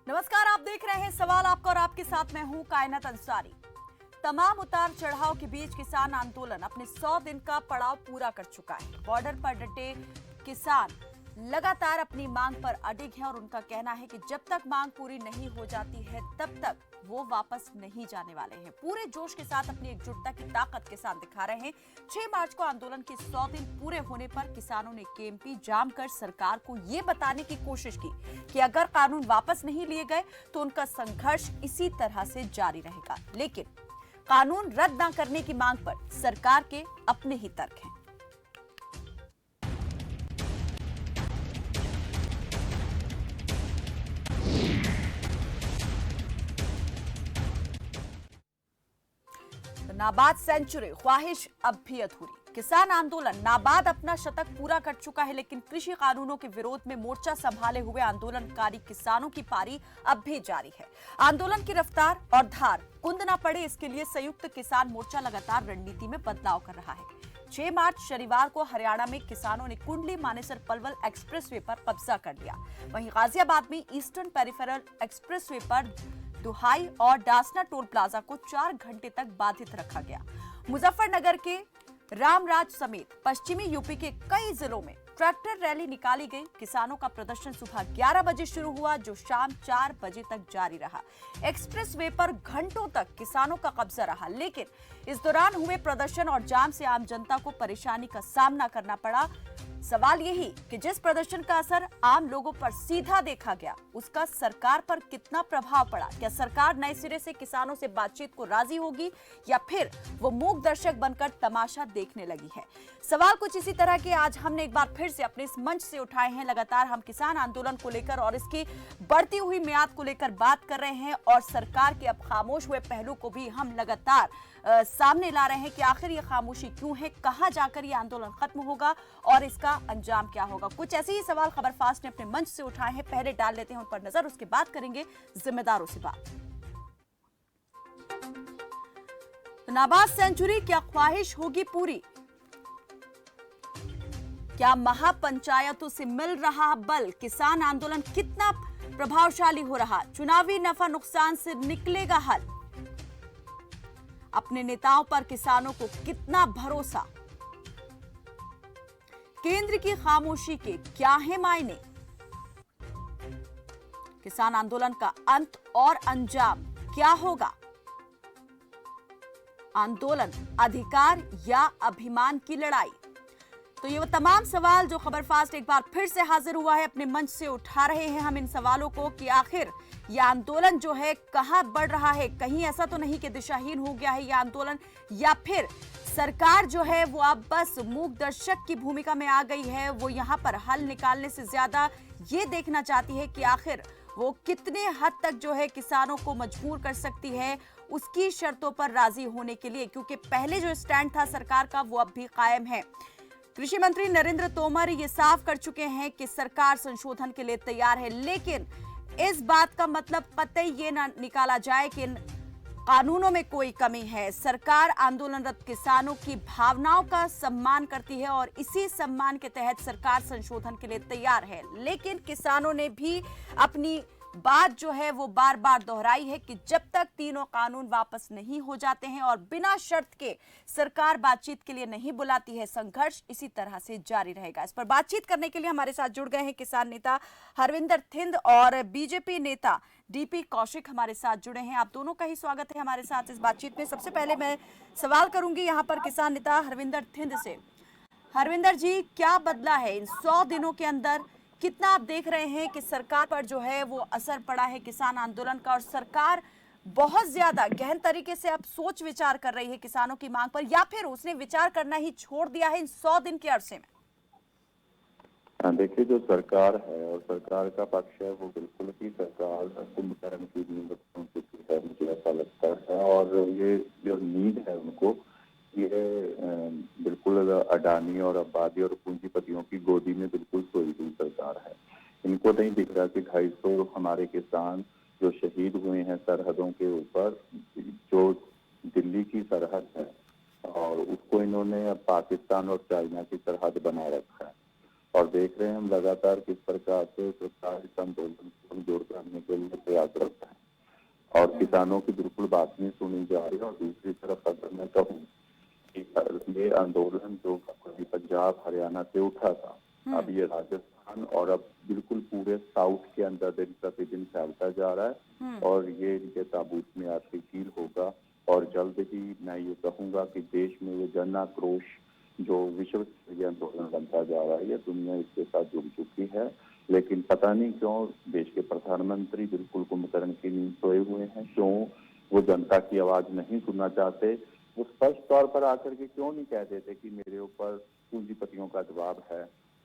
नमस्कार, आप देख रहे हैं सवाल आपका और आपके साथ मैं हूं कायनात अंसारी। तमाम उतार चढ़ाव के बीच किसान आंदोलन अपने 100 दिन का पड़ाव पूरा कर चुका है। बॉर्डर पर डटे किसान लगातार अपनी मांग पर अडिग हैं और उनका कहना है कि जब तक मांग पूरी नहीं हो जाती है तब तक वो वापस नहीं जाने वाले हैं। पूरे जोश के साथ अपनी एकजुटता की ताकत किसान दिखा रहे हैं। 6 मार्च को आंदोलन के 100 दिन पूरे होने पर किसानों ने केएमपी जाम कर सरकार को ये बताने की कोशिश की कि अगर कानून वापस नहीं लिए गए तो उनका संघर्ष इसी तरह से जारी रहेगा। लेकिन कानून रद्द न करने की मांग पर सरकार के अपने ही तर्क हैं। नाबाद सेंचुरी ख्वाहिश अब भी अधूरी। किसान आंदोलन नाबाद अपना शतक पूरा कर चुका है, लेकिन कृषि कानूनों के विरोध में मोर्चा संभाले हुए आंदोलनकारी किसानों की पारी अब भी जारी है। आंदोलन की रफ्तार और धार कुंद न पड़े, इसके लिए संयुक्त किसान मोर्चा लगातार रणनीति में बदलाव कर रहा है। 6 मार्च शनिवार को हरियाणा में किसानों ने कुंडली मानेसर पलवल एक्सप्रेसवे पर कब्जा कर लिया। वहीं गाजियाबाद में ईस्टर्न पेरिफेरल एक्सप्रेसवे पर दुहाई और डासना टोल प्लाजा को 4 घंटे तक बाधित रखा गया। मुजफ्फरनगर के रामराज समेत पश्चिमी यूपी के कई जिलों में ट्रैक्टर रैली निकाली गई। किसानों का प्रदर्शन सुबह 11 बजे शुरू हुआ, जो शाम 4 बजे तक जारी रहा। एक्सप्रेसवे पर घंटों तक किसानों का कब्जा रहा, लेकिन इस दौरान हुए प्रदर्शन और जाम से आम जनता को परेशानी का सामना करना पड़ा। सवाल यही कि जिस प्रदर्शन का असर आम लोगों पर सीधा देखा गया, उसका सरकार पर कितना प्रभाव पड़ा? क्या सरकार नए सिरे से किसानों से बातचीत को राजी होगी या फिर वो मूक दर्शक बनकर तमाशा देखने लगी है? सवाल कुछ इसी तरह के आज हमने एक बार फिर से अपने इस मंच से उठाए हैं। लगातार हम किसान आंदोलन को लेकर और इसकी बढ़ती हुई मियाद को लेकर बात कर रहे हैं और सरकार के अब खामोश हुए पहलू को भी हम लगातार सामने ला रहे हैं कि आखिर ये खामोशी क्यों है, कहां जाकर ये आंदोलन खत्म होगा और इसका अंजाम क्या होगा। कुछ ऐसे ही सवाल खबरफास्ट ने अपने मंच से उठाए हैं। पहले डाल लेते हैं उन पर नजर, उसके बाद करेंगे जिम्मेदारों से बात। नाबाद सेंचुरी क्या ख्वाहिश होगी पूरी? क्या महापंचायतों से मिल रहा बल? किसान आंदोलन कितना प्रभावशाली हो रहा? चुनावी नफा नुकसान से निकलेगा हल? अपने नेताओं पर किसानों को कितना भरोसा? केंद्र की खामोशी के क्या है मायने? किसान आंदोलन का अंत और अंजाम क्या होगा? आंदोलन अधिकार या अभिमान की लड़ाई? तो ये वो तमाम सवाल जो खबरफास्ट एक बार फिर से हाजिर हुआ है, अपने मंच से उठा रहे हैं हम इन सवालों को कि आखिर ये आंदोलन जो है कहां बढ़ रहा है? कहीं ऐसा तो नहीं कि दिशाहीन हो गया है ये आंदोलन, या फिर सरकार जो है वो अब बस मूक दर्शक की भूमिका में आ गई है? वो यहां पर हल निकालने से ज्यादा ये देखना चाहती है कि आखिर वो कितने हद तक जो है किसानों को मजबूर कर सकती है उसकी शर्तों पर राजी होने के लिए, क्योंकि पहले जो स्टैंड था सरकार का वो अब भी कायम है। कृषि मंत्री नरेंद्र तोमर ये साफ कर चुके हैं कि सरकार संशोधन के लिए तैयार है, लेकिन इस बात का मतलब कतई ये ना निकाला जाए कि कानूनों में कोई कमी है। सरकार आंदोलनरत किसानों की भावनाओं का सम्मान करती है और इसी सम्मान के तहत सरकार संशोधन के लिए तैयार है। लेकिन किसानों ने भी अपनी बात जो है वो बार बार दोहराई है कि जब तक तीनों कानून वापस नहीं हो जाते हैं और बिना शर्त के सरकार बातचीत के लिए नहीं बुलाती है, संघर्ष इसी तरह से जारी रहेगा। इस पर बातचीत करने के लिए हमारे साथ जुड़ गए हैं किसान नेता हरविंदर थिंद और बीजेपी नेता डीपी कौशिक हमारे साथ जुड़े हैं। आप दोनों का ही स्वागत है हमारे साथ इस बातचीत में। सबसे पहले मैं सवाल करूंगी यहाँ पर किसान नेता हरविंदर थिंद से। हरविंदर जी, क्या बदला है इन 100 दिनों के अंदर? कितना आप देख रहे हैं कि सरकार पर जो है वो असर पड़ा है किसान आंदोलन का, और सरकार बहुत ज्यादा गहन तरीके से अब सोच विचार कर रही है किसानों की मांग पर, या फिर उसने विचार करना ही छोड़ दिया है इन 100 दिन के अरसे में? देखिए, जो सरकार है और सरकार का पक्ष है वो बिल्कुल ही सरकार कुंभकर्ण की नींद है, मुझे ऐसा लगता है। और ये जो नींद है उनको, ये बिल्कुल अडानी और अब्बादी और पूंजीपतियों की गोदी में बिल्कुल सोई हुई सरकार है। इनको नहीं दिख रहा कि 250 हमारे किसान जो शहीद हुए हैं सरहदों के ऊपर, जो दिल्ली की सरहद है और उसको इन्होंने पाकिस्तान और चाइना की सरहद बना रखा है। और देख रहे हैं हम लगातार किस प्रकार से सरकार इस आंदोलन को जोड़ करने के लिए प्रयास किसानों की बिल्कुल बात नहीं सुनी जा रही है। और दूसरी तरफ अगर मैं कहूँ कि ये आंदोलन जो कभी पंजाब हरियाणा से उठा था, अब ये राजस्थान और अब बिल्कुल पूरे साउथ के अंदर दिन प्रतिदिन फैलता जा रहा है और ये इनके ताबूत में आखिरी कील होगा। और जल्द ही मैं ये कहूँगा कि देश में ये जन आक्रोश जो विश्व स्तरीय आंदोलन बनता जा रहा है, ये दुनिया इसके साथ जुड़ चुकी है। लेकिन पता नहीं क्यों देश के प्रधानमंत्री बिल्कुल कुंभकर्ण की नींद सोए हुए हैं। क्यों वो जनता की आवाज नहीं सुनना चाहते? वो स्पष्ट तौर पर आकर के क्यों नहीं कह देते कि मेरे ऊपर पूंजीपतियों का दबाव है,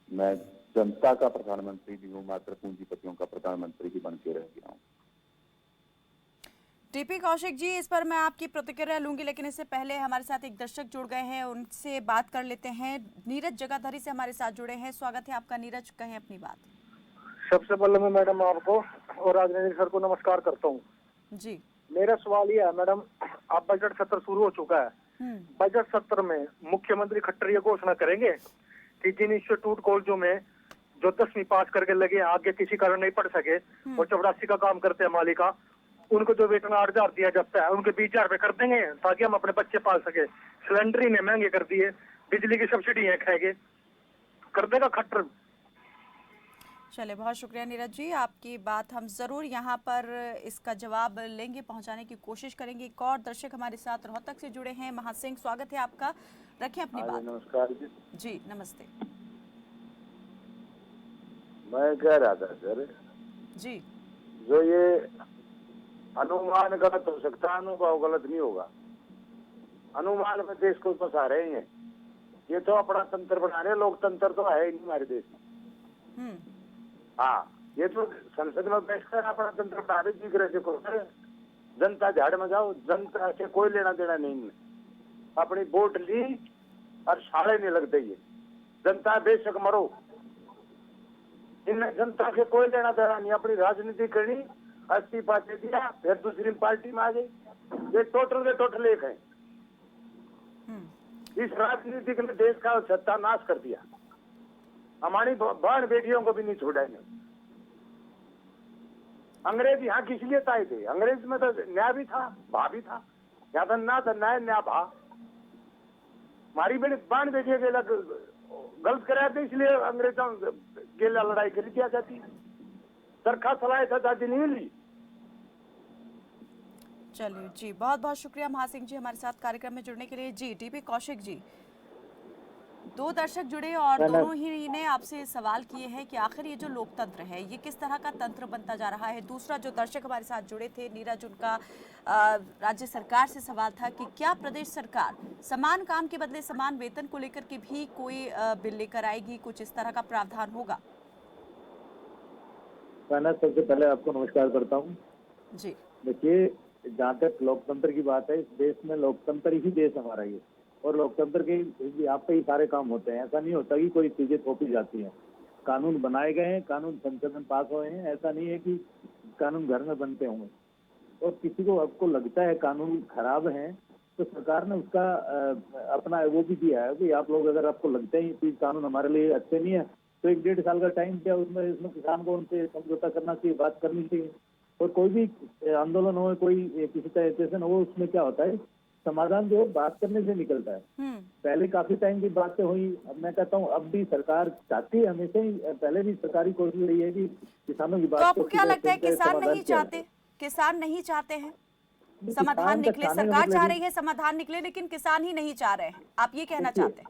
मैं जनता का प्रधानमंत्री नहीं हूँ, मात्र पूंजीपतियों का प्रधानमंत्री ही बन के रह गया हूँ। टीपी कौशिक जी, इस पर मैं आपकी प्रतिक्रिया लूंगी, लेकिन इससे पहले हमारे साथ एक दर्शक जुड़ गए हैं, उनसे बात कर लेते हैं। नीरज जगाधरी से हमारे साथ जुड़े हैं। स्वागत है आपका नीरज, कहें अपनी बात। सबसे पहले मैं मैडम आपको और राजनीतिक सर को नमस्कार करता हूँ जी। मेरा सवाल ये है मैडम, अब बजट सत्र शुरू हो चुका है। बजट सत्र में मुख्यमंत्री खट्टर ये घोषणा करेंगे कि जिन इंस्टीट्यूट कॉलेजों में जो 10वीं पास करके लगे आगे किसी कारण नहीं पढ़ सके और चपरासी का काम करते हैं मालिका, उनको जो वेतन 8,000 दिया जाता है उनके 20,000 रुपए कर देंगे ताकि हम अपने बच्चे पाल सके। सिलेंडर ही ने महंगे कर दिए, बिजली की सब्सिडी है खाएंगे, कर देगा खट्टर। चले, बहुत शुक्रिया नीरज जी, आपकी बात हम जरूर यहाँ पर इसका जवाब लेंगे, पहुँचाने की कोशिश करेंगे। एक और दर्शक हमारे साथ रोहतक से जुड़े हैं, महासिंह, स्वागत है आपका, रखें अपनी बात। नमस्कार जी। जी नमस्ते। मैं कह रहा था सर जी। जो ये अनुमान गलत हो सकता है, अनुभव गलत नहीं होगा। अनुमान में देश को फंसा रहे हैं, ये तो अपना तंत्र बना रहे, लोकतंत्र तो है ही नहीं हमारे देश में। हाँ, ये तो संसद में बैठकर अपना तंत्र बना रहे, जिक्र से को जनता झाड़ में जाओ, जनता से कोई लेना देना नहीं है। अपनी वोट ली और साड़े नहीं लगते, ये जनता बेशक मरो, इन जनता से कोई लेना देना नहीं। अपनी राजनीति करनी, इस्तीफा दे दिया, फिर दूसरी पार्टी में आ गई, ये टोटल के टोटल एक है। इस राजनीति ने देश का सत्यानाश कर दिया, हमारी बहन बेटियों को भी नहीं छोड़ा इन्हें। अंग्रेज यहाँ किस लिए आए थे? अंग्रेज में तो न्याय भी था, भा भी था, यहाँ तो ना था न्याय न्याय भा। हमारी बहन बेटियों के गलत कराया थे, इसलिए अंग्रेजों के लिए लड़ाई कर दिया जाती, सरकार सलाह आजादी नहीं मिली। चलिए जी, बहुत बहुत शुक्रिया महासिंह जी हमारे साथ कार्यक्रम में जुड़ने के लिए। जी टीपी कौशिक जी, दो दर्शक जुड़े और दोनों ही ने आपसे सवाल किए हैं कि आखिर ये जो लोकतंत्र है ये किस तरह का तंत्र बनता जा रहा है। दूसरा जो दर्शक हमारे साथ जुड़े थे नीरज, उनका राज्य सरकार से सवाल था कि क्या प्रदेश सरकार समान काम के बदले समान वेतन को लेकर के भी कोई बिल लेकर आएगी, कुछ इस तरह का प्रावधान होगा? मैं सबसे पहले आपको नमस्कार करता हूँ जी। देखिए, जहाँ तक लोकतंत्र की बात है, इस देश में लोकतंत्र ही देश हमारा ये, और लोकतंत्र के आप पे ही सारे काम होते हैं। ऐसा नहीं होता कि कोई चीजें थोपी जाती हैं। कानून बनाए गए हैं, कानून संसद में पास हुए हैं, ऐसा नहीं है कि कानून घर में बनते होंगे। और किसी को आपको लगता है कानून खराब है तो सरकार ने उसका अपना वो भी दिया है कि आप लोग अगर आपको लगते हैं कि कानून हमारे लिए अच्छे नहीं है तो 1-1.5 साल का टाइम दिया, उसमें किसान को उनसे समझौता करना चाहिए, बात करनी चाहिए। और कोई भी आंदोलन हो, कोई किसी का स्टेशन हो, उसमें क्या होता है समाधान जो बात करने से निकलता है। पहले काफी टाइम की बातें हुई, अब मैं कहता हूँ अब भी सरकार चाहती है, हमेशा ही पहले भी सरकारी कोशिश रही है कि किसानों की बात। तो आपको क्या लगता है किसान नहीं चाहते? किसान नहीं चाहते हैं समाधान निकले, सरकार चाह रही है समाधान निकले, लेकिन किसान ही नहीं चाह रहे हैं, आप ये कहना चाहते हैं?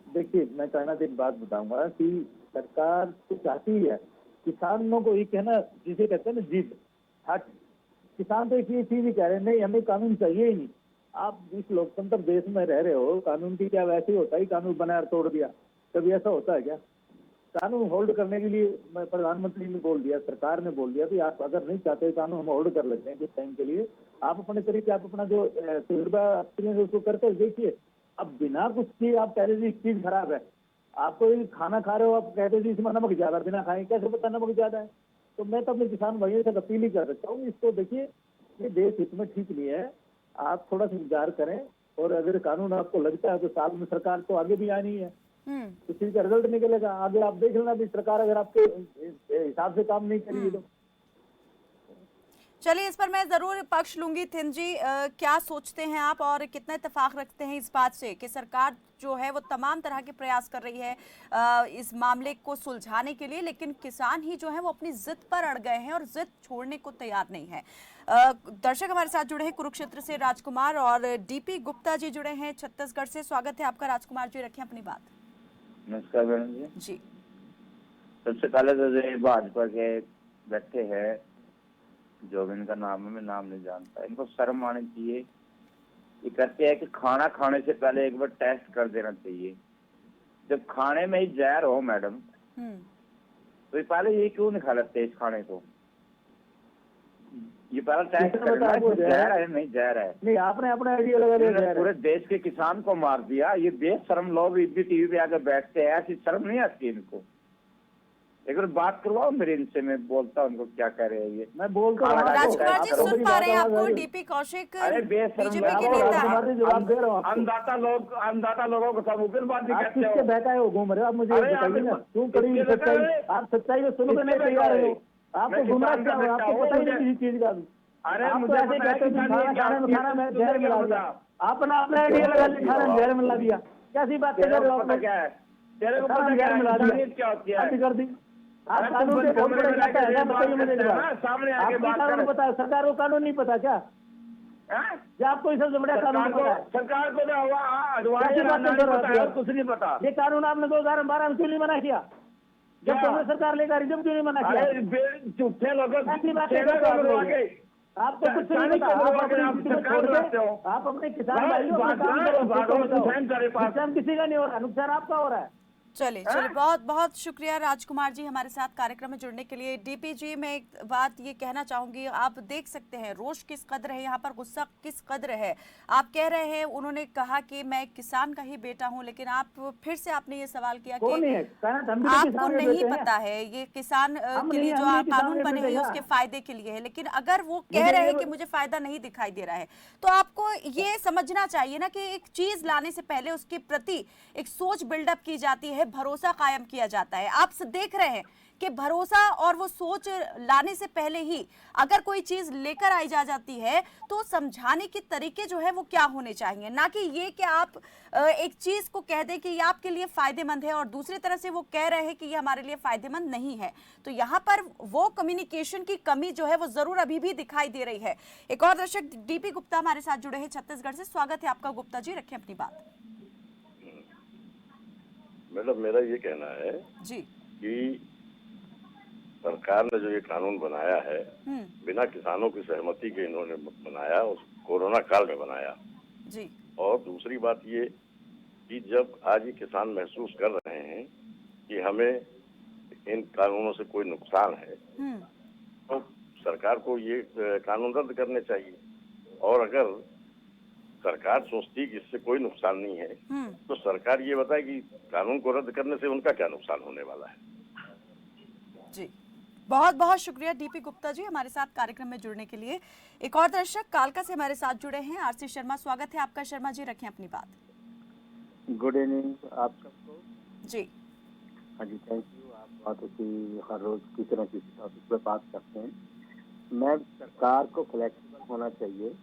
देखिए, मैं कहना एक बात बताऊंगा कि सरकार तो चाहती है, किसानों को ये कहना जिसे कहते हैं ना जिद, हट, किसान तो एक ये चीज ही कह रहे हैं नहीं हमें कानून चाहिए ही नहीं। आप इस लोकतंत्र देश में रह रहे हो, कानून की क्या वैसे ही होता है, कानून बनाया और तोड़ दिया, कभी ऐसा होता है क्या? कानून होल्ड करने के लिए प्रधानमंत्री ने बोल दिया, सरकार ने बोल दिया कि आप अगर नहीं चाहते कानून हम होल्ड कर लेते हैं कुछ टाइम के लिए, आप अपने तरीके आप अपना जो तजुर्बा उसको करते देखिए। अब बिना कुछ किए आप कह रहे चीज खराब है, आपको खाना खा रहे हो आप कहते हैं इसमें नमक ज्यादा, बिना खाए कैसे पता नमक ज्यादा है? तो मैं तो अपने किसान भाइयों से अपील ही कर सकता हूँ, इसको देखिए ये देश इसमें ठीक नहीं है, आप थोड़ा सा विचार करें। और अगर कानून आपको लगता है तो साल में सरकार तो आगे भी आनी है, तो चीज का रिजल्ट निकलेगा आगे। आप देख लेना भी सरकार अगर आपके हिसाब से काम नहीं करेगी तो। चलिए, इस पर मैं जरूर पक्ष लूंगी। थिन जी, क्या सोचते हैं आप और कितना इत्तेफाक रखते हैं इस बात से कि सरकार जो है वो तमाम तरह के प्रयास कर रही है इस मामले को सुलझाने के लिए, लेकिन किसान ही जो है वो अपनी जिद पर अड़ गए हैं और जिद छोड़ने को तैयार नहीं है। दर्शक हमारे साथ जुड़े हैं कुरुक्षेत्र से राजकुमार और डीपी गुप्ता जी जुड़े हैं छत्तीसगढ़ से। स्वागत है आपका राजकुमार जी, रखें अपनी बात। नमस्कार मैडम जी। जी, सबसे पहले तो जो भाजपा के बैठे हैं, जो भी इनका नाम है, मैं नाम नहीं जानता, इनको शर्म आनी चाहिए। ये कहते हैं कि खाना खाने से पहले एक बार टेस्ट कर देना चाहिए। जब खाने में ही जहर हो मैडम, तो ये पहले ये क्यों नहीं खा लेते इस खाने को? ये पहले टेस्ट करना है, जहर है नहीं जहर है नहीं, आपने अपना आइडिया लगा दिया। पूरे देश के किसान को मार दिया। ये बेशर्म लोग भी टीवी पे आकर बैठते हैं, ऐसी शर्म नहीं आती इनको। एक बार बात करवाओ मेरे इनसे, मैं बोलता हूँ उनको क्या कह रहे हैं ये। मैं बोलता हूँ राजकुमार जी सुन पा रहे हैं आपको? डीपी कौशिक बीजेपी के नेता हैं। जवाब दे रहा हूँ। अन्नदाता लोगों को सब ऊपर बात नहीं आप करते किसके हो। बहकाए हो घूम रहे हो? आप मुझे बताइए ना, क्यों कड़ी सच्चाई? आप सच्चाई को सुनने नहीं तैयार हो। आपको गुमराह क्या हो? आपको पता ही नहीं किसी चीज का। अरे आप तो मुझे ऐसे कहते हैं खाना में जहर मिला दिया। आपने अपना आइडिया लगा लिया, खाना में जहर मिला दिया। कैसी बात कर रहे हो आप? क्या है तेरे को खाना में जहर मिला दिया, क्या होती है? शादी कर दी। आप कानून से बहुत बड़ा जाता है क्या? बताइए मुझे सामने आके आपको बात कानून पता है? सरकार को कानून नहीं पता क्या? या आपको इस सबसे बड़ा कानून पता है? सरकार को तो कुछ नहीं पता। ये कानून आपने 2012 में क्यों नहीं मना किया? जब कांग्रेस सरकार लेकर आई, जब क्यों नहीं मना किया? झूठे लोग ऐसी बातें करते हो आप। आपको कुछ नहीं पता। आप अपने किसान भाइयों को काम करो। नुकसान किसी का नहीं हो रहा, नुकसान आपका हो रहा है। चलिए, बहुत बहुत शुक्रिया राजकुमार जी हमारे साथ कार्यक्रम में जुड़ने के लिए। डीपी जी, मैं एक बात ये कहना चाहूंगी, आप देख सकते हैं रोष किस कदर है यहाँ पर, गुस्सा किस कदर है। आप कह रहे हैं, उन्होंने कहा कि मैं किसान का ही बेटा हूँ, लेकिन आप फिर से आपने ये सवाल किया कि आपको नहीं पता है ये किसान के लिए जो कानून बने हैं उसके फायदे के लिए है। लेकिन अगर वो कह रहे हैं कि मुझे फायदा नहीं दिखाई दे रहा है, तो आपको ये समझना चाहिए ना कि एक चीज लाने से पहले उसके प्रति एक सोच बिल्डअप की जाती है, भरोसा कायम किया जाता है। आप देख रहे हैं कि भरोसा और वो सोच लाने से पहले ही अगर कोई चीज लेकर आई जाती है तो समझाने के तरीके जो है वो क्या होने चाहिए, ना कि ये कि आप एक चीज को कह दें कि ये आपके लिए फायदेमंद है और दूसरी तरह से वो कह रहे हैं कि ये हमारे लिए फायदेमंद नहीं है। तो यहाँ पर वो कम्युनिकेशन की कमी जो है वो जरूर अभी भी दिखाई दे रही है। एक और दर्शक डीपी गुप्ता हमारे साथ जुड़े हैं छत्तीसगढ़ से। स्वागत है आपका गुप्ता जी, रखें अपनी बात। मैडम, मेरा ये कहना है जी कि सरकार ने जो ये कानून बनाया है बिना किसानों की सहमति के इन्होंने बनाया, उस कोरोना काल में बनाया जी। और दूसरी बात ये कि जब आज ये किसान महसूस कर रहे हैं कि हमें इन कानूनों से कोई नुकसान है, तो सरकार को ये कानून रद्द करने चाहिए। और अगर सरकार सोचती कि इससे कोई नुकसान नहीं है, तो सरकार ये बताए कि कानून को रद्द करने से उनका क्या नुकसान होने वाला है। जी, बहुत बहुत शुक्रिया डीपी गुप्ता जी हमारे साथ कार्यक्रम में जुड़ने के लिए। एक और दर्शक कालका से हमारे साथ जुड़े हैं आरसी शर्मा। स्वागत है आपका शर्मा जी, रखें अपनी बात। गुड इवनिंग आप सबको। जी हाँ जी, थैंक यू। आप बात होती हर रोज किसी न किसी टॉपिक पर बात करते हैं। मैं सरकार को फ्लेक्सिबल होना चाहिए।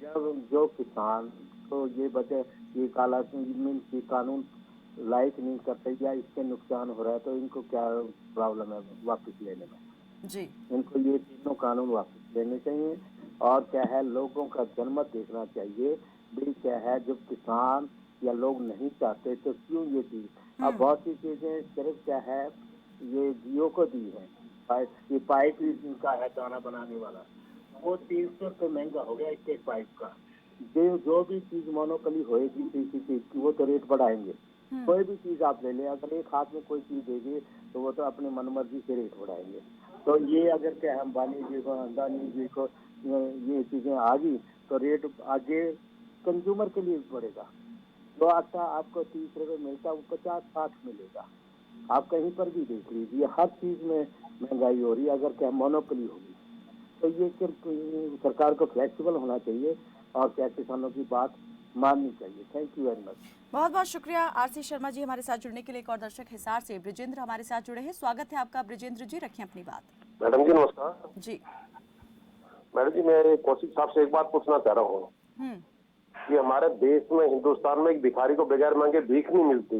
जब जो किसान को ये वजह ये काला ये कानून लाइक नहीं करते या इससे नुकसान हो रहा है, तो इनको क्या प्रॉब्लम है वापस लेने में? जी, इनको ये तीनों कानून वापस लेने चाहिए। और क्या है, लोगों का जनमत देखना चाहिए भी क्या है। जब किसान या लोग नहीं चाहते तो क्यों ये चीज, अब बहुत सी चीजें सिर्फ क्या है ये जियो को दी है। ये पाइप इनका है दाना बनाने वाला, वो 300 रुपये महंगा हो गया एक पाइप का। जो भी चीज मोनोपोली होएगी किसी चीज की, वो तो रेट बढ़ाएंगे। कोई भी चीज आप ले लें, अगर एक हाथ में कोई चीज देंगे तो वो तो अपनी मनमर्जी से रेट बढ़ाएंगे। तो ये अगर क्या अंबानी जी को, अदानी जी को ये चीजें आ गई तो रेट आगे कंज्यूमर के लिए बढ़ेगा। जो आटा आपको 30 रुपये मिलता है वो 50-60 मिलेगा। आप कहीं पर भी देख लीजिए, हर चीज में महंगाई हो रही है। अगर क्या मोनोपोली होगी तो ये सरकार को फ्लेक्सिबल होना चाहिए और क्या किसानों की बात माननी चाहिए। Thank you very much. बहुत बहुत शुक्रिया आरसी शर्मा जी हमारे साथ जुड़ने के लिए। एक और दर्शक हिसार से ब्रिजेंद्र हमारे साथ जुड़े हैं। स्वागत है आपका ब्रिजेंद्र जी, रखें अपनी बात। मैडम जी नमस्कार जी। मैडम जी, मैं कौशिक साहब से एक बात पूछना चाह रहा हूँ कि हमारे देश में, हिंदुस्तान में, एक भिखारी को बगैर मांगे भीख नहीं मिलती।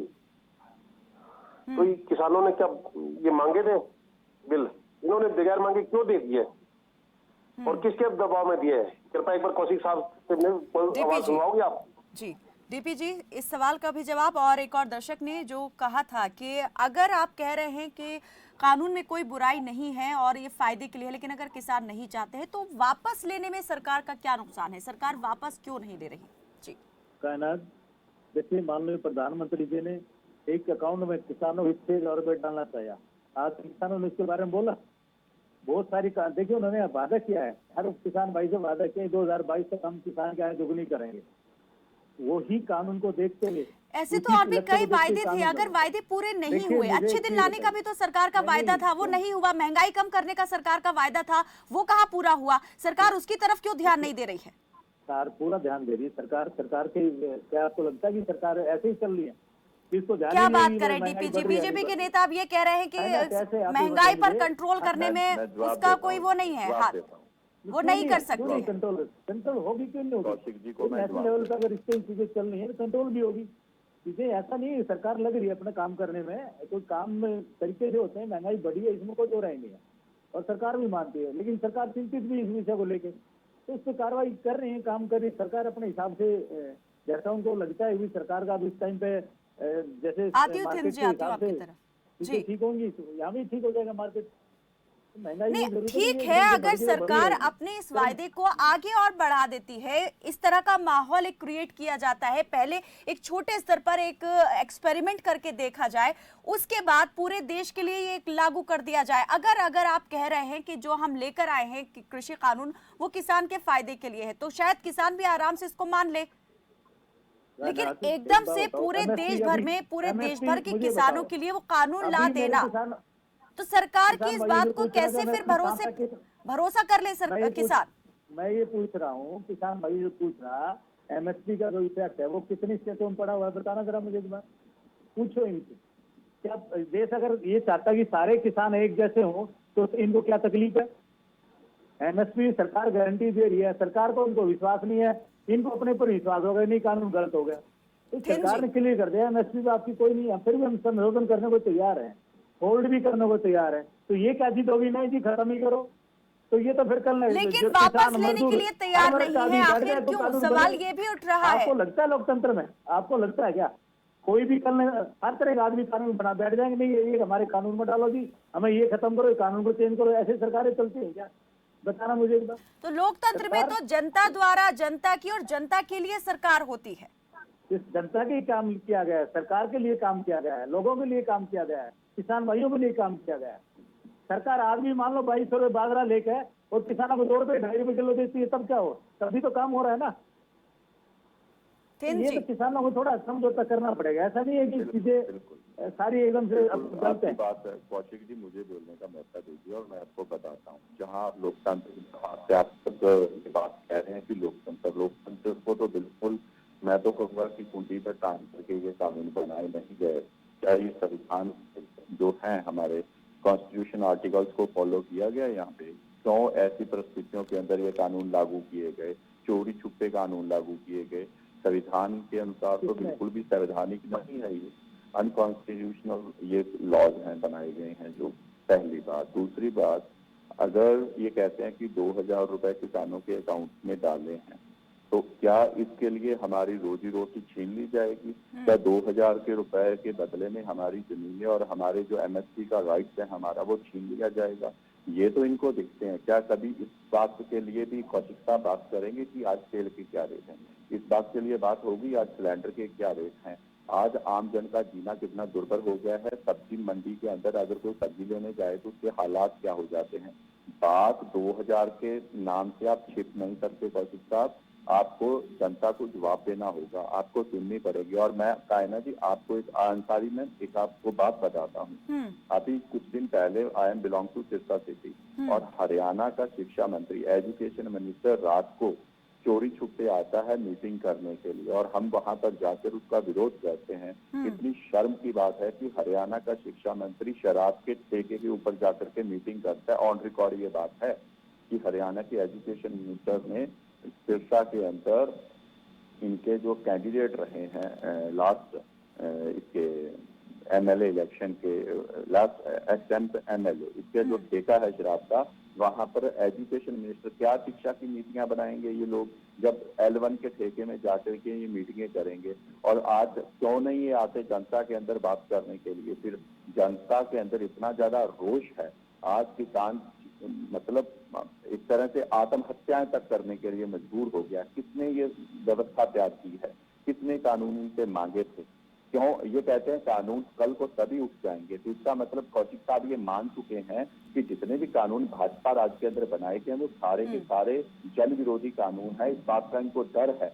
तो ये किसानों ने क्या ये मांगे थे बिल, इन्होंने बगैर मांगे क्यों दे दिए और किसके दबाव में दिए? कृपया एक बार कौशिक साहब से कोई आवाज सुनवाओगे आप? जी डीपी जी, इस सवाल का भी जवाब। और एक और दर्शक ने जो कहा था कि अगर आप कह रहे हैं कि कानून में कोई बुराई नहीं है और ये फायदे के लिए, लेकिन अगर किसान नहीं चाहते हैं तो वापस लेने में सरकार का क्या नुकसान है? सरकार वापस क्यों नहीं ले रही? जी कायनात, देखिए मान लो प्रधानमंत्री जी ने एक अकाउंट में किसानों को 6,000 रुपए डालना चाहिए। आज किसानों ने इसके बारे में बोला, बहुत सारी देखिए उन्होंने वादा किया है, हर किसान भाई से वादा किया 2022 तक हम किसान की आय दोगुनी करेंगे। वही कानून को देखते हुए ऐसे तो और भी कई वायदे थे, अगर वायदे पूरे नहीं हुए, अच्छे दिन लाने का भी तो सरकार का वायदा था, वो नहीं हुआ। महंगाई कम करने का सरकार का वायदा था, वो कहाँ पूरा हुआ? सरकार उसकी तरफ क्यों ध्यान नहीं दे रही है? सरकार पूरा ध्यान दे रही है। सरकार के क्या आपको लगता है कि सरकार ऐसे ही चल रही है? क्या बात करें डीपी जी, बीजेपी के नेता अब ये कह रहे हैं कि महंगाई पर कंट्रोल करने में उसका कोई वो नहीं है हाथ, वो नहीं कर सकती। कंट्रोल होगी क्यों नहीं होगी? नेशनल लेवल पर अगर इससे चीजें चल रही है तो कंट्रोल भी होगी। चीजें ऐसा नहीं है, सरकार लग रही है अपना काम करने में, कोई काम तरीके से होते हैं। महंगाई बढ़ी है, इसमें कोई दो राय नहीं है और सरकार भी मानती है, लेकिन सरकार चिंतित भी इस विषय को लेकर, तो इस पर कार्रवाई कर रही है, काम कर रही है सरकार अपने हिसाब से जैसा उनको लगता है। भी सरकार का इस टाइम पे जैसे मार्केट के हिसाब से ठीक होंगी तो यहाँ भी ठीक हो जाएगा मार्केट। नहीं ठीक है, अगर सरकार अपने इस वायदे को आगे और बढ़ा देती है, इस तरह का माहौल एक क्रिएट किया जाता है, पहले एक छोटे स्तर पर एक एक्सपेरिमेंट करके देखा जाए, उसके बाद पूरे देश के लिए ये लागू कर दिया जाए। अगर आप कह रहे हैं कि जो हम लेकर आए हैं कि कृषि कानून वो किसान के फायदे के लिए है, तो शायद किसान भी आराम से इसको मान ले, लेकिन एकदम से पूरे देश भर में, पूरे देश भर के किसानों के लिए वो कानून ला देना, तो सरकार की इस बात को कैसे फिर भरोसा कर ले किसान? मैं ये पूछ रहा हूँ, किसान भाई जो पूछ रहा, एमएसपी का जो इफेक्ट है वो कितनी स्टेटों में पड़ा हुआ है, बताना जरा मुझे एक बार, पूछो इनसे। क्या देश अगर ये चाहता कि सारे किसान एक जैसे हों तो इनको क्या तकलीफ है? एमएसपी सरकार गारंटी दे रही है, सरकार को उनको विश्वास नहीं है, इनको अपने पर विश्वास हो गया, नहीं कानून गलत हो गया, तो सरकार ने क्लियर कर दिया एमएसपी पे आपकी कोई नहीं है, फिर भी हम संशोधन करने को तैयार है, होल्ड भी करने को तैयार है। तो ये क्या चीज होगी? नहीं जी खत्म ही करो, तो ये तो फिर कल नहीं, लेकिन वापस लेने के लिए तैयार नहीं है, आखिर क्यों? सवाल ये भी उठ रहा है। आपको लगता है लोकतंत्र में, आपको लगता है क्या कोई भी कल हर तरह का आदमी कानून बना बैठ जाएंगे? नहीं ये हमारे कानून में डालो जी, हमें ये खत्म करो, कानून को चेंज करो, ऐसे सरकारें चलती है क्या? बताना मुझे एक बार। तो लोकतंत्र में तो जनता द्वारा जनता की और जनता के लिए सरकार होती है। इस जनता के काम किया गया है, सरकार के लिए काम किया गया है, लोगों के लिए काम किया गया है, किसान भाइयों के लिए काम किया गया है। सरकार आदमी मान लो 2200 रुपये बाजरा लेकर और किसानों को 2 रुपये 2.5 रुपये किलो देती है, तब क्या हो? तभी तो काम हो रहा है ना। ये तो किसानों को थोड़ा समझौता करना पड़ेगा, ऐसा नहीं है कि चीजें सारी एकदम से गलत है। बात है कौशिक जी, मुझे बोलने का मौका दीजिए और मैं आपको बताता हूँ। जहाँ आप लोकतंत्र से आप सब ये बात कह रहे हैं कि लोकतंत्र को तो बिल्कुल मैं तो कहूँगा कि कुंडी पर टांग करके ये कानून बनाए नहीं गए। क्या ये संविधान जो है हमारे कॉन्स्टिट्यूशन आर्टिकल्स को फॉलो किया गया? यहाँ पे क्यों ऐसी परिस्थितियों के अंदर ये कानून लागू किए गए? चोरी छुपे कानून लागू किए गए। संविधान के अनुसार तो बिल्कुल भी संवैधानिक नहीं है, ये अनकॉन्स्टिट्यूशनल ये लॉज हैं बनाए गए हैं। जो पहली बात। दूसरी बात, अगर ये कहते हैं कि 2000 रुपए किसानों के अकाउंट में डाले हैं, तो क्या इसके लिए हमारी रोजी रोटी छीन ली जाएगी? क्या 2000 के रुपए के बदले में हमारी जमीनें और हमारे जो एमएसपी का राइट्स है हमारा वो छीन लिया जाएगा? ये तो इनको दिखते हैं। क्या कभी इस बात के लिए भी कौशिक साहब बात करेंगे कि आज तेल के क्या रेट हैं? इस बात के लिए बात होगी आज सिलेंडर के क्या रेट हैं? आज आम जन का जीना कितना दुर्भर हो गया है। सब्जी मंडी के अंदर अगर कोई सब्जी लेने जाए तो उसके हालात क्या हो जाते हैं। बात 2000 के नाम से आप छिप नहीं सकते कौशिक साहब, आपको जनता को जवाब देना होगा, आपको सुननी पड़ेगी। और मैं कायना जी आपको एक अंसारी में एक आपको बात बताता हूँ। अभी कुछ दिन पहले I am belong to Sirsa city और हरियाणा का शिक्षा मंत्री एजुकेशन मिनिस्टर रात को चोरी छुपे आता है मीटिंग करने के लिए और हम वहां पर जाकर उसका विरोध करते हैं। कितनी शर्म की बात है कि हरियाणा का शिक्षा मंत्री शराब के ठेके के ऊपर जाकर के मीटिंग करता है। ऑन रिकॉर्ड ये बात है। कि हरियाणा के एजुकेशन मिनिस्टर ने सिरसा के अंदर इनके जो कैंडिडेट रहे हैं लास्ट इसके एमएलए इलेक्शन के लास्ट एग्जाम एमएलए इसके जो ठेका है शराब का, वहां पर एजुकेशन मिनिस्टर क्या शिक्षा की नीतियां बनाएंगे ये लोग जब L1 के ठेके में जाकर के ये मीटिंगें करेंगे। और आज क्यों नहीं ये आते जनता के अंदर बात करने के लिए? फिर जनता के अंदर इतना ज्यादा रोष है, आज किसान मतलब एक तरह से आत्महत्याएं तक करने के लिए मजबूर हो गया। किसने ये व्यवस्था तैयार की है? कितने कानून से मांगे थे? क्यों ये कहते हैं कानून कल को तभी उठ जाएंगे? तो इसका मतलब कौशिक साहब ये मान चुके हैं कि जितने भी कानून भाजपा राज के अंदर बनाए गए वो सारे के सारे जन विरोधी कानून है। इस बात का इनको डर है।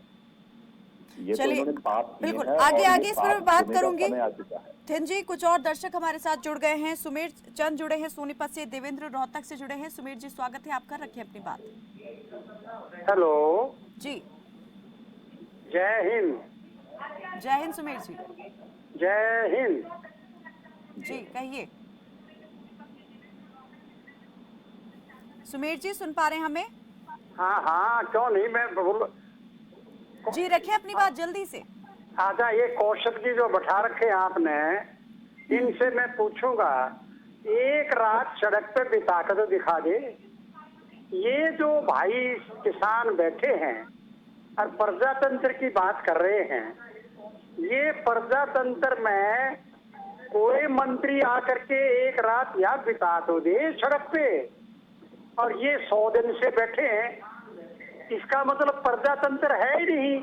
ये तो इन्होंने पाप किए बिल्कुल हैं आगे और आगे इस पर बात करूंगी। समय आ चुका है। थिन जी, कुछ और दर्शक हमारे साथ जुड़ गए हैं। सुमेर चंद जुड़े हैं सोनीपत से, देवेंद्र रोहतक से जुड़े हैं। सुमेर जी स्वागत है आपका, रखिए अपनी बात। हेलो जी, जय हिंद। जय हिंद सुमेर जी। जय हिंद जी कहिए। सुमेर जी सुन पा रहे हैं हमें? हाँ हाँ, क्यों नहीं, मैं बोल जी रखिए अपनी बात जल्दी से। आजा ये कौशल जी जो बैठा रखे आपने, इनसे मैं पूछूंगा एक रात सड़क पे बिता कर तो दिखा दे। ये जो भाई किसान बैठे हैं और प्रजातंत्र की बात कर रहे हैं, ये प्रजातंत्र में कोई मंत्री आकर के एक रात यहाँ बिता तो दे सड़क पे, और ये 100 दिन से बैठे हैं। इसका मतलब प्रजातंत्र है ही नहीं,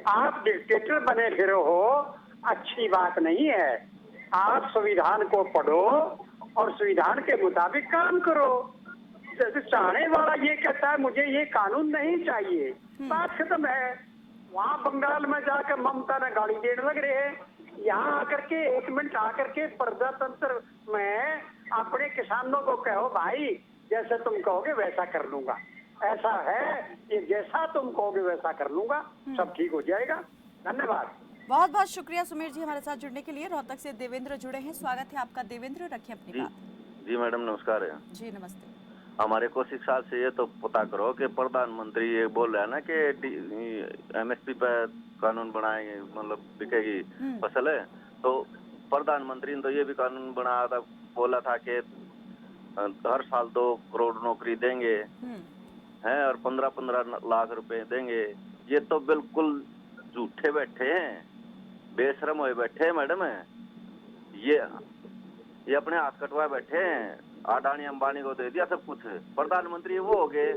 आप डिक्टेटर बने फिर हो, अच्छी बात नहीं है। आप संविधान को पढ़ो और संविधान के मुताबिक काम करो। जैसे चाहने वाला ये कहता है मुझे ये कानून नहीं चाहिए, बात खत्म है। वहाँ बंगाल में जाकर ममता ने गाड़ी देने लग रहे हैं, यहाँ आकर के 1 मिनट आकर के प्रजातंत्र में अपने किसानों को कहो भाई जैसे तुम कहोगे वैसा कर लूंगा। ऐसा है कि जैसा तुम कहोगे वैसा कर लूंगा, सब ठीक हो जाएगा। धन्यवाद। बहुत बहुत शुक्रिया सुमेर जी हमारे साथ जुड़ने के लिए। रोहतक से देवेंद्र जुड़े हैं, स्वागत है आपका देवेंद्र, रखिए अपनी बात। जी मैडम नमस्कार। जी नमस्ते। हमारे को 6 साल से ये तो पता करो कि प्रधानमंत्री ये बोल रहा है ना कि MSP पे कानून बनाएंगे, मतलब बिकेगी फसल है। तो प्रधानमंत्री ने तो ये भी कानून बनाया था, बोला था कि हर साल 2 करोड़ नौकरी देंगे हैं और 15-15 लाख रुपए देंगे। ये तो बिल्कुल झूठे बैठे हैं, बेशरम हुए बैठे हैं मैडम। ये अपने हाथ कटवा बैठे हैं। अडानी अंबानी को दे दिया सब कुछ, प्रधानमंत्री वो हो गए।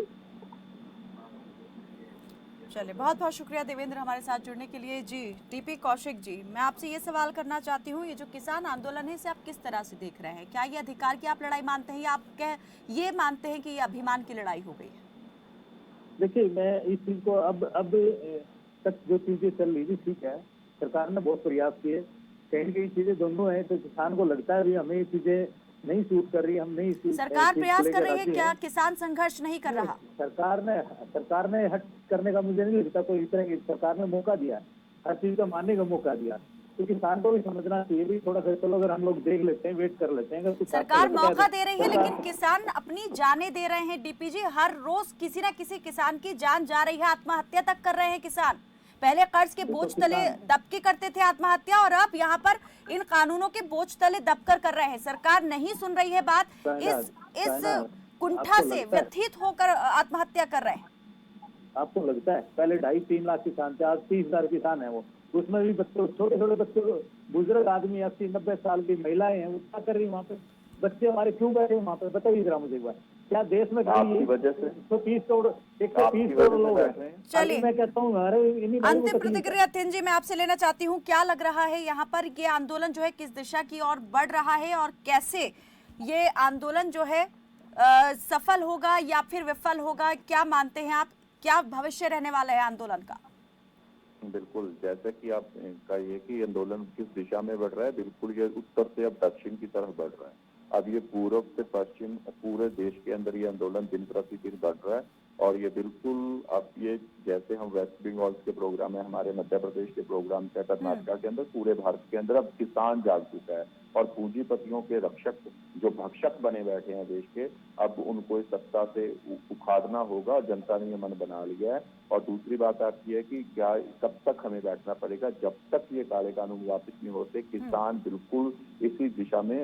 चलिए बहुत बहुत शुक्रिया देवेंद्र हमारे साथ जुड़ने के लिए। जी टीपी कौशिक जी, मैं आपसे ये सवाल करना चाहती हूँ, ये जो किसान आंदोलन है इसे आप किस तरह से देख रहे हैं? क्या ये अधिकार की आप लड़ाई मानते हैं या आप ये मानते हैं कि ये अभिमान की लड़ाई हो गई है? देखिए, मैं इस चीज को अब तक जो चीजें चल रही थी ठीक है, सरकार ने बहुत प्रयास किए, कहीं कहीं चीजें दोनों है, तो किसान को लगता है अभी हमें ये चीजें नहीं सूट कर रही, हम नहीं सरकार प्रयास कर रही है, क्या किसान संघर्ष नहीं कर रहा? सरकार ने हट करने का मुझे नहीं लगता कोई तरह की, सरकार ने मौका दिया, हर चीज का मानने का मौका दिया, तो किसान को भी समझना चाहिए भी थोड़ा सा। चलो अगर हम लोग देख लेते हैं, वेट कर लेते हैं, अगर सरकार मौका दे रही है लेकिन किसान अपनी जानें दे रहे हैं। डीपी जी, हर रोज किसी ना किसी किसान की जान जा रही है, आत्महत्या तक कर रहे हैं किसान। पहले कर्ज के बोझ तले दबके करते थे आत्महत्या, और अब यहाँ पर इन कानूनों के बोझ तले दबकर कर रहे हैं। सरकार नहीं सुन रही है बात, इस कुंठा से व्यथित होकर आत्महत्या कर रहे हैं। आपको लगता है पहले 2.5-3 लाख किसान थे, आज 30,000 किसान है वो, उसमें भी बच्चे, छोटे छोटे बच्चे, बुजुर्ग आदमी, 80-90 साल की महिलाएं हैं, वो क्या कर रही है वहाँ पे? बच्चे हमारे क्यों बैठे वहाँ पे? बताइए जरा मुझे एक बार। क्या देश में आपकी वजह से 130 करोड़ लोग बैठ रहे हैं? चलिए मैं कहता हूँ अंतिम प्रतिक्रिया थिन जी मैं आपसे लेना चाहती हूँ, क्या लग रहा है यहाँ पर ये आंदोलन जो है किस दिशा की ओर बढ़ रहा है, और कैसे ये आंदोलन जो है सफल होगा या फिर विफल होगा? क्या मानते हैं आप, क्या भविष्य रहने वाला है आंदोलन का? बिल्कुल, जैसे कि आप कहिए कि आंदोलन किस दिशा में बढ़ रहा है, बिल्कुल ये उत्तर से अब दक्षिण की तरफ बढ़ रहा है। अब ये पूर्व से पश्चिम पूरे देश के अंदर ये आंदोलन दिन प्रतिदिन बढ़ रहा है। और ये बिल्कुल अब ये जैसे हम वेस्ट बंगाल के प्रोग्राम है, हमारे मध्य प्रदेश के प्रोग्राम है, कर्नाटका के अंदर, पूरे भारत के अंदर अब किसान जाग चुका है। और पूंजीपतियों के रक्षक जो भक्षक बने बैठे हैं देश के, अब उनको इस सत्ता से उखाड़ना होगा। जनता ने ये मन बना लिया है। और दूसरी बात आपकी है कि क्या कब तक हमें बैठना पड़ेगा, जब तक ये काले कानून वापस नहीं होते। किसान बिल्कुल इसी दिशा में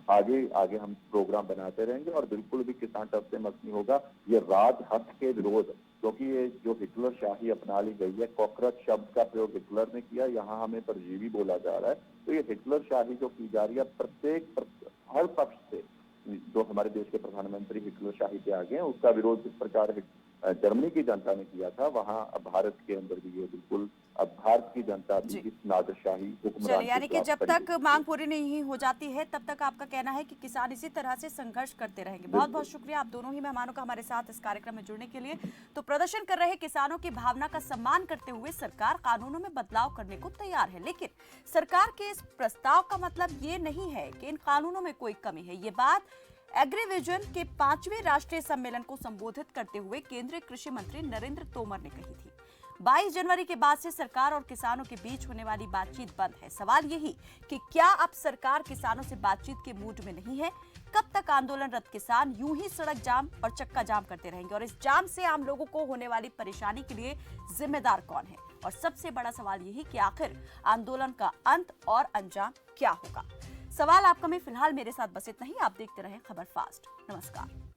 आगे आगे हम प्रोग्राम बनाते रहेंगे और बिल्कुल भी किसान टब से मत नहीं होगा। ये राजहट के विरोध, क्योंकि ये जो हिटलर शाही अपना ली गई है, कॉकरोच शब्द का प्रयोग हिटलर ने किया, यहाँ हमें परजीवी बोला जा रहा है। तो ये हिटलर शाही जो की जा रही है हर पक्ष से, जो हमारे देश के प्रधानमंत्री हिटलर शाही के आगे हैं, उसका विरोध इस प्रकार जर्मनी की जनता ने किया था, वहाँ भारत के अंदर भी ये बिल्कुल अब भारत की जनता भी इस नादरशाही हुक्मरान, यानी कि जब तक मांग पूरी नहीं हो जाती है तब तक आपका कहना है कि किसान इसी तरह से संघर्ष करते रहेंगे। बहुत बहुत शुक्रिया आप दोनों ही मेहमानों का हमारे साथ इस कार्यक्रम में जुड़ने के लिए। तो प्रदर्शन कर रहे किसानों की भावना का सम्मान करते हुए सरकार कानूनों में बदलाव करने को तैयार है, लेकिन सरकार के इस प्रस्ताव का मतलब ये नहीं है कि इन कानूनों में कोई कमी है। ये बात एग्रीविजन के 5वें राष्ट्रीय सम्मेलन को संबोधित करते हुए केंद्रीय कृषि मंत्री नरेंद्र तोमर ने कही थी। 22 जनवरी के बाद से सरकार और किसानों के बीच होने वाली बातचीत बंद है। सवाल यही कि क्या अब सरकार किसानों से बातचीत के मूड में नहीं है? कब तक आंदोलनरत किसान यूं ही सड़क जाम और चक्का जाम करते रहेंगे? और इस जाम से आम लोगों को होने वाली परेशानी के लिए जिम्मेदार कौन है? और सबसे बड़ा सवाल यही कि आखिर आंदोलन का अंत और अंजाम क्या होगा? सवाल आपका में फिलहाल मेरे साथ बस इतना ही। आप देखते रहें खबर फास्ट। नमस्कार।